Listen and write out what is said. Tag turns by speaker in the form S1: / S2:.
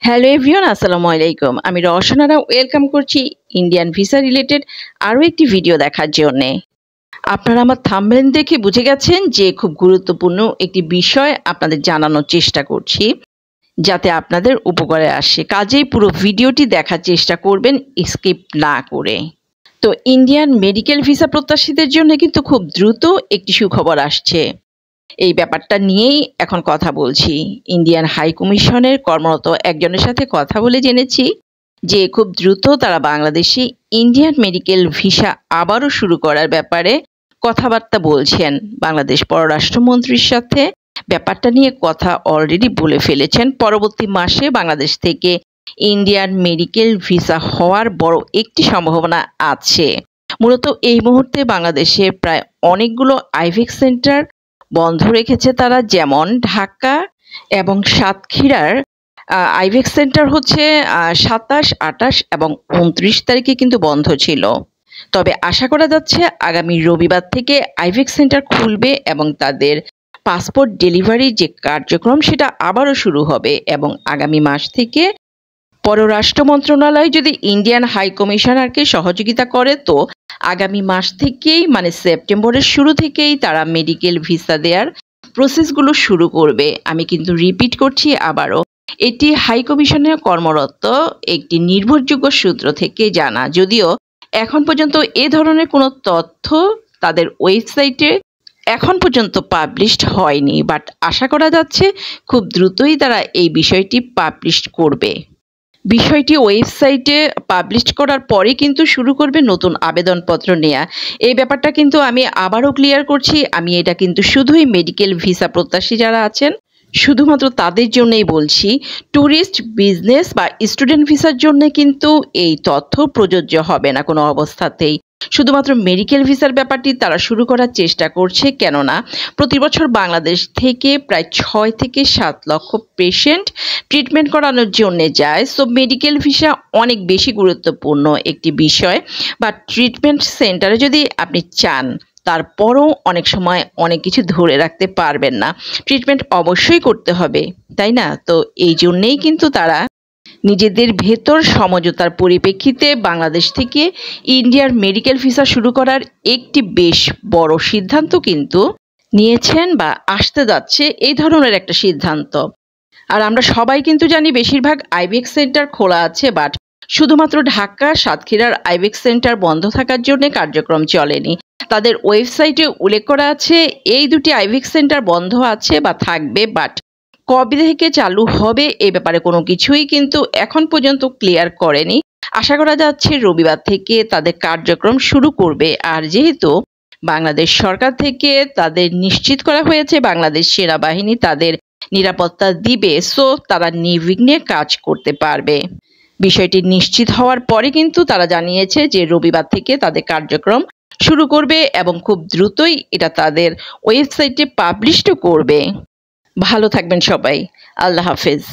S1: Hello everyone, আসসালামু আলাইকুম। আমি রওশনারা ওয়েলকাম করছি ইন্ডিয়ান ভিসা রিলেটেড আরও একটি ভিডিও দেখার জন্যে। আপনারা আমার থাম্বনেল দেখে বুঝে গেছেন যে খুব গুরুত্বপূর্ণ একটি বিষয় আপনাদের জানানোর চেষ্টা করছি, যাতে আপনাদের উপকারে আসে। কাজেই পুরো ভিডিওটি দেখার চেষ্টা করবেন স্কিপ না করে। তো ইন্ডিয়ান মেডিকেল ভিসা প্রত্যাশীদের জন্য কিন্তু খুব দ্রুত একটি সুখবর আসছে। এই ব্যাপারটা নিয়েই এখন কথা বলছি। ইন্ডিয়ান হাই কমিশনের কর্মরত একজনের সাথে কথা বলে জেনেছি যে খুব দ্রুত তারা বাংলাদেশে ইন্ডিয়ান মেডিকেল ভিসা আবারও শুরু করার ব্যাপারে কথাবার্তা বলছেন। বাংলাদেশ পররাষ্ট্রমন্ত্রীর সাথে ব্যাপারটা নিয়ে কথা অলরেডি বলে ফেলেছেন। পরবর্তী মাসে বাংলাদেশ থেকে ইন্ডিয়ান মেডিকেল ভিসা হওয়ার বড় একটি সম্ভাবনা আছে। মূলত এই মুহূর্তে বাংলাদেশে প্রায় অনেকগুলো আইভিক সেন্টার বন্ধ রেখেছে তারা, যেমন ঢাকা এবং সাতক্ষীরার আইভেক সেন্টার হচ্ছে 27, 28 এবং 29 তারিখে কিন্তু বন্ধ ছিল। তবে আশা করা যাচ্ছে আগামী রবিবার থেকে আইভেক সেন্টার খুলবে এবং তাদের পাসপোর্ট ডেলিভারি যে কার্যক্রম সেটা আবারও শুরু হবে। এবং আগামী মাস থেকে পররাষ্ট্র মন্ত্রণালয় যদি ইন্ডিয়ান হাই কমিশনারকে সহযোগিতা করে, তো আগামী মাস থেকেই মানে সেপ্টেম্বরের শুরু থেকেই তারা মেডিকেল ভিসা দেওয়ার প্রসেসগুলো শুরু করবে। আমি কিন্তু রিপিট করছি আবারও, এটি হাই কমিশনে কর্মরত একটি নির্ভরযোগ্য সূত্র থেকে জানা, যদিও এখন পর্যন্ত এ ধরনের কোনো তথ্য তাদের ওয়েবসাইটে এখন পর্যন্ত পাবলিশড হয়নি। বাট আশা করা যাচ্ছে খুব দ্রুতই তারা এই বিষয়টি পাবলিশ করবে। বিষয়টি ওয়েবসাইটে পাবলিশ করার পরে কিন্তু শুরু করবে নতুন আবেদনপত্র নেওয়া। এই ব্যাপারটা কিন্তু আমি আবারও ক্লিয়ার করছি, আমি এটা কিন্তু শুধুই মেডিকেল ভিসা প্রত্যাশী যারা আছেন শুধুমাত্র তাদের জন্যই বলছি। ট্যুরিস্ট, বিজনেস বা স্টুডেন্ট ভিসার জন্য কিন্তু এই তথ্য প্রযোজ্য হবে না কোনো অবস্থাতেই। শুধুমাত্র মেডিকেল ভিসার ব্যাপারটি তারা শুরু করার চেষ্টা করছে, কেননা প্রতি বছর বাংলাদেশ থেকে প্রায় 6 থেকে 7 লক্ষ পেশেন্ট ট্রিটমেন্ট করানোর জন্য যায়। সো মেডিকেল ভিসা অনেক বেশি গুরুত্বপূর্ণ একটি বিষয়। বা ট্রিটমেন্ট সেন্টারে যদি আপনি চান, তারপরও অনেক সময় অনেক কিছু ধরে রাখতে পারবেন না, ট্রিটমেন্ট অবশ্যই করতে হবে, তাই না? তো এই জন্যেই কিন্তু তারা নিজেদের ভেতর সমঝোতার পরিপ্রেক্ষিতে বাংলাদেশ থেকে ইন্ডিয়ার মেডিকেল ভিসা শুরু করার একটি বেশ বড় সিদ্ধান্ত কিন্তু নিয়েছেন বা আসতে যাচ্ছে এই ধরনের একটা সিদ্ধান্ত। আর আমরা সবাই কিন্তু জানি বেশিরভাগ আইভিক সেন্টার খোলা আছে, বাট শুধুমাত্র ঢাকা সাতক্ষীরার আইভিক সেন্টার বন্ধ থাকার জন্য কার্যক্রম চলেনি। তাদের ওয়েবসাইটে উল্লেখ করা আছে এই দুটি আইভিক সেন্টার বন্ধ আছে বা থাকবে, বাট কবে থেকে চালু হবে এই ব্যাপারে কোনো কিছুই কিন্তু এখন পর্যন্ত ক্লিয়ার করেনি। আশা করা যাচ্ছে রবিবার থেকে তাদের কার্যক্রম শুরু করবে। আর যেহেতু বাংলাদেশ সরকার থেকে তাদের নিশ্চিত করা হয়েছে বাংলাদেশ সেনাবাহিনী তাদের নিরাপত্তা দিবে, সো তারা নির্বিঘ্নে কাজ করতে পারবে। বিষয়টি নিশ্চিত হওয়ার পরে কিন্তু তারা জানিয়েছে যে রবিবার থেকে তাদের কার্যক্রম শুরু করবে এবং খুব দ্রুতই এটা তাদের ওয়েবসাইটে পাবলিশও করবে। ভালো থাকবেন সবাই, আল্লাহ হাফেজ।